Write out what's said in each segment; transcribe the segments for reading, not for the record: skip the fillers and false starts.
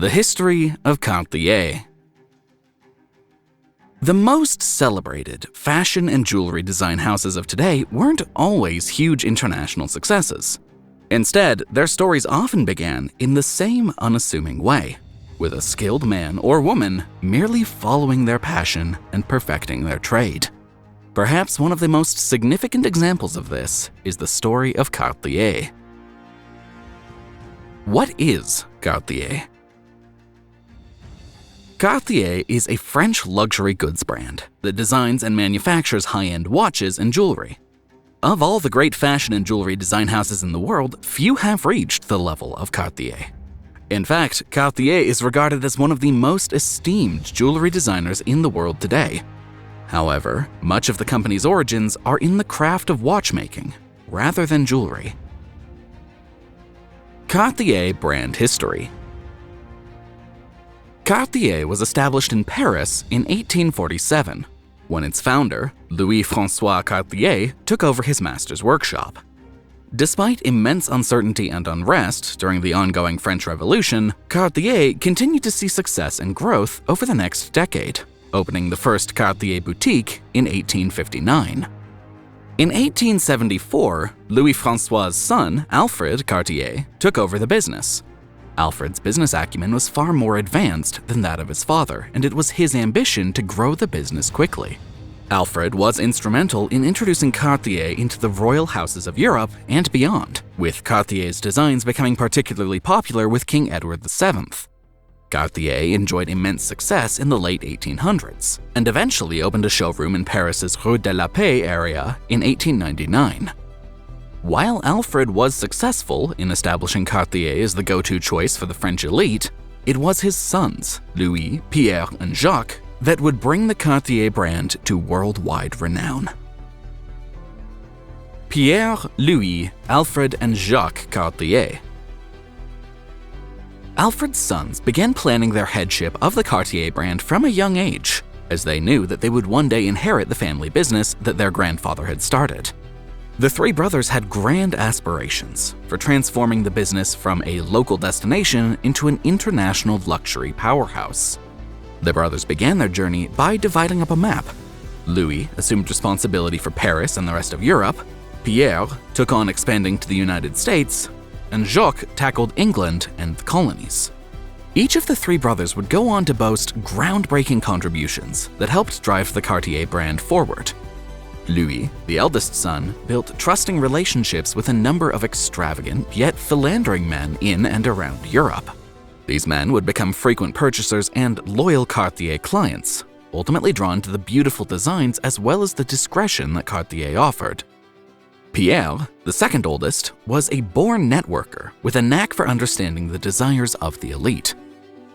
The history of Cartier. The most celebrated fashion and jewelry design houses of today weren't always huge international successes. Instead, their stories often began in the same unassuming way, with a skilled man or woman merely following their passion and perfecting their trade. Perhaps one of the most significant examples of this is the story of Cartier. What is Cartier? Cartier is a French luxury goods brand that designs and manufactures high-end watches and jewelry. Of all the great fashion and jewelry design houses in the world, few have reached the level of Cartier. In fact, Cartier is regarded as one of the most esteemed jewelry designers in the world today. However, much of the company's origins are in the craft of watchmaking, rather than jewelry. Cartier brand history. Cartier was established in Paris in 1847, when its founder, Louis-François Cartier, took over his master's workshop. Despite immense uncertainty and unrest during the ongoing French Revolution, Cartier continued to see success and growth over the next decade, opening the first Cartier boutique in 1859. In 1874, Louis-François' son, Alfred Cartier, took over the business. Alfred's business acumen was far more advanced than that of his father, and it was his ambition to grow the business quickly. Alfred was instrumental in introducing Cartier into the royal houses of Europe and beyond, with Cartier's designs becoming particularly popular with King Edward VII. Cartier enjoyed immense success in the late 1800s, and eventually opened a showroom in Paris's Rue de la Paix area in 1899. While Alfred was successful in establishing Cartier as the go-to choice for the French elite, it was his sons, Louis, Pierre, and Jacques, that would bring the Cartier brand to worldwide renown. Pierre, Louis, Alfred, and Jacques Cartier. Alfred's sons began planning their headship of the Cartier brand from a young age, as they knew that they would one day inherit the family business that their grandfather had started. The three brothers had grand aspirations for transforming the business from a local destination into an international luxury powerhouse. The brothers began their journey by dividing up a map. Louis assumed responsibility for Paris and the rest of Europe, Pierre took on expanding to the United States, and Jacques tackled England and the colonies. Each of the three brothers would go on to boast groundbreaking contributions that helped drive the Cartier brand forward. Louis, the eldest son, built trusting relationships with a number of extravagant yet philandering men in and around Europe. These men would become frequent purchasers and loyal Cartier clients, ultimately drawn to the beautiful designs as well as the discretion that Cartier offered. Pierre, the second oldest, was a born networker with a knack for understanding the desires of the elite.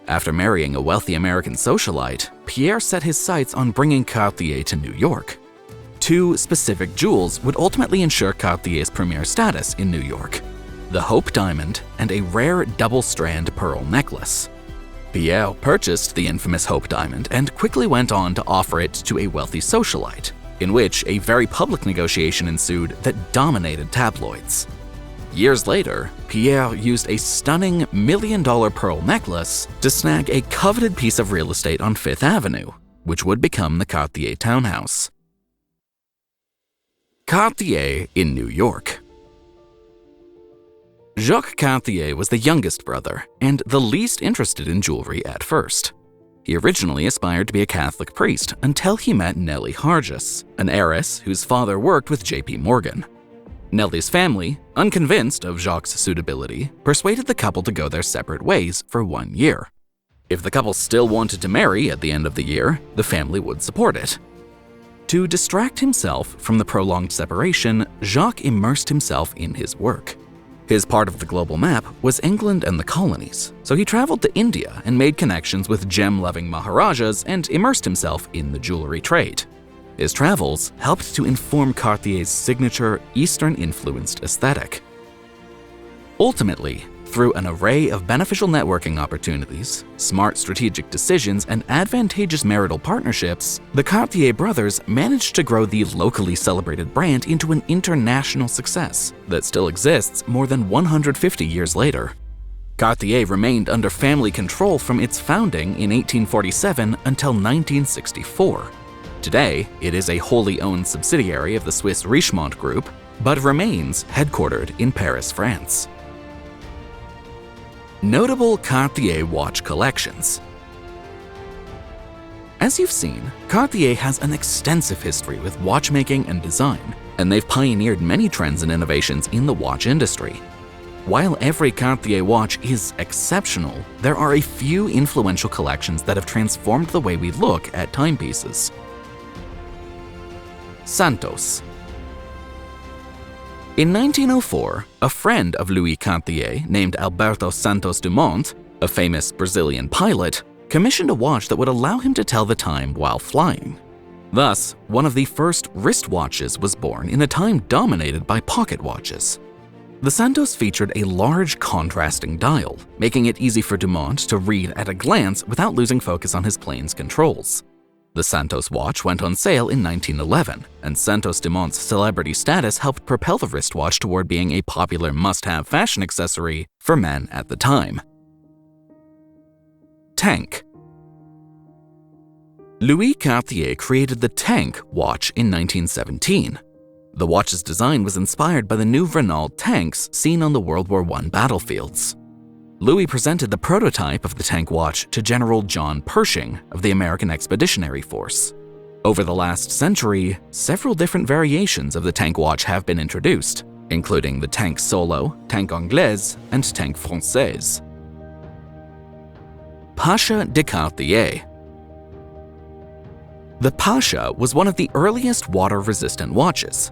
After marrying a wealthy American socialite, Pierre set his sights on bringing Cartier to New York. Two specific jewels would ultimately ensure Cartier's premier status in New York: the Hope Diamond and a rare double-strand pearl necklace. Pierre purchased the infamous Hope Diamond and quickly went on to offer it to a wealthy socialite, in which a very public negotiation ensued that dominated tabloids. Years later, Pierre used a stunning million-dollar pearl necklace to snag a coveted piece of real estate on Fifth Avenue, which would become the Cartier townhouse. Cartier in New York. Jacques Cartier was the youngest brother and the least interested in jewelry at first. He originally aspired to be a Catholic priest until he met Nellie Hargis, an heiress whose father worked with J.P. Morgan. Nellie's family, unconvinced of Jacques' suitability, persuaded the couple to go their separate ways for 1 year. If the couple still wanted to marry at the end of the year, the family would support it. To distract himself from the prolonged separation, Jacques immersed himself in his work. His part of the global map was England and the colonies, so he traveled to India and made connections with gem-loving Maharajas and immersed himself in the jewelry trade. His travels helped to inform Cartier's signature Eastern-influenced aesthetic. Ultimately, through an array of beneficial networking opportunities, smart strategic decisions, and advantageous marital partnerships, the Cartier brothers managed to grow the locally celebrated brand into an international success that still exists more than 150 years later. Cartier remained under family control from its founding in 1847 until 1964. Today, it is a wholly owned subsidiary of the Swiss Richemont Group, but remains headquartered in Paris, France. Notable Cartier watch collections. As you've seen, Cartier has an extensive history with watchmaking and design, and they've pioneered many trends and innovations in the watch industry. While every Cartier watch is exceptional, there are a few influential collections that have transformed the way we look at timepieces. Santos. In 1904, a friend of Louis Cartier named Alberto Santos Dumont, a famous Brazilian pilot, commissioned a watch that would allow him to tell the time while flying. Thus, one of the first wristwatches was born in a time dominated by pocket watches. The Santos featured a large contrasting dial, making it easy for Dumont to read at a glance without losing focus on his plane's controls. The Santos watch went on sale in 1911, and Santos Dumont's celebrity status helped propel the wristwatch toward being a popular must-have fashion accessory for men at the time. Tank. Louis Cartier created the Tank watch in 1917. The watch's design was inspired by the new Renault tanks seen on the World War I battlefields. Louis presented the prototype of the Tank watch to General John Pershing of the American Expeditionary Force. Over the last century, several different variations of the Tank watch have been introduced, including the Tank Solo, Tank Anglaise, and Tank Française. Pasha de Cartier. The Pasha was one of the earliest water-resistant watches.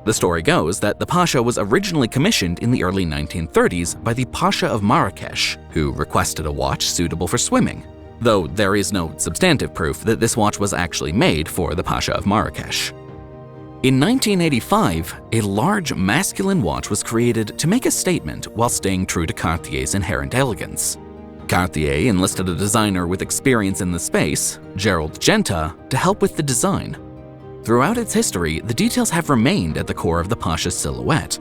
The story goes that the Pasha was originally commissioned in the early 1930s by the Pasha of Marrakesh, who requested a watch suitable for swimming, though there is no substantive proof that this watch was actually made for the Pasha of Marrakesh. In 1985, a large masculine watch was created to make a statement while staying true to Cartier's inherent elegance. Cartier enlisted a designer with experience in the space, 𝐥𝐢𝐤𝐞, to help with the design. Throughout its history, the details have remained at the core of the Pasha's silhouette.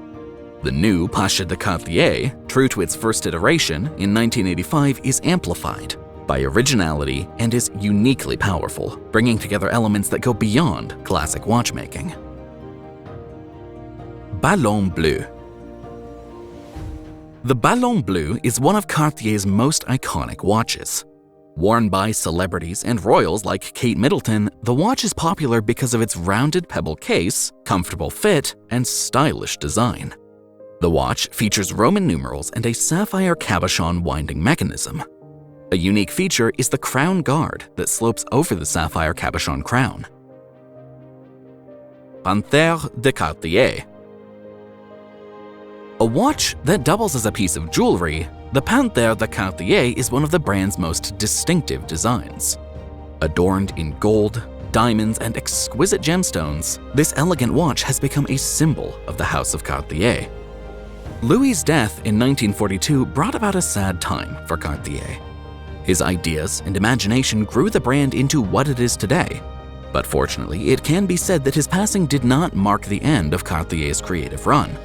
The new Pasha de Cartier, true to its first iteration in 1985, is amplified by originality and is uniquely powerful, bringing together elements that go beyond classic watchmaking. Balon Blue. The Balon Blue is one of Cartier's most iconic watches. Worn by celebrities and royals like Kate Middleton, the watch is popular because of its rounded pebble case, comfortable fit, and stylish design. The watch features Roman numerals and a sapphire cabochon winding mechanism. A unique feature is the crown guard that slopes over the sapphire cabochon crown. Panther de Cartier. A watch that doubles as a piece of jewelry, the Panther de Cartier is one of the brand's most distinctive designs. Adorned in gold, diamonds, and exquisite gemstones, this elegant watch has become a symbol of the House of Cartier. Louis's death in 1942 brought about a sad time for Cartier. His ideas and imagination grew the brand into what it is today, but fortunately, it can be said that his passing did not mark the end of Cartier's creative run.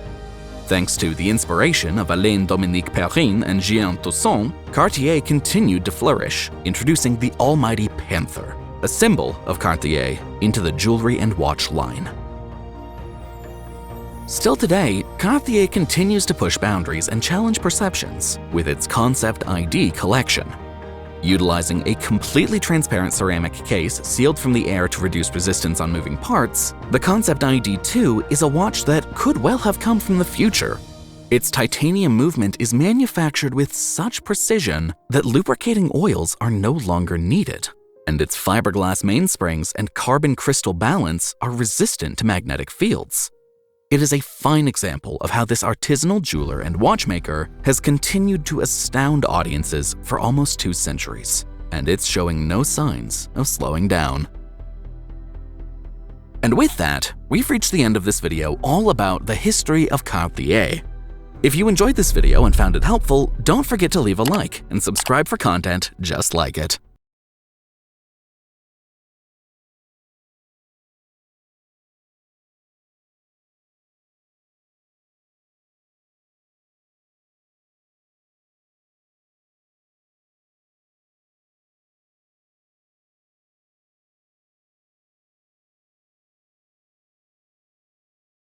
Thanks to the inspiration of Alain Dominique Perrin and Jean Toussaint, Cartier continued to flourish, introducing the almighty Panther, a symbol of Cartier, into the jewelry and watch line. Still today, Cartier continues to push boundaries and challenge perceptions with its Concept ID collection. Utilizing a completely transparent ceramic case sealed from the air to reduce resistance on moving parts, the Concept ID2 is a watch that could well have come from the future. Its titanium movement is manufactured with such precision that lubricating oils are no longer needed, and its fiberglass mainsprings and carbon crystal balance are resistant to magnetic fields. It is a fine example of how this artisanal jeweler and watchmaker has continued to astound audiences for almost 2 centuries, and it's showing no signs of slowing down. And with that, we've reached the end of this video all about the history of Cartier. If you enjoyed this video and found it helpful, don't forget to leave a like and subscribe for content just like it.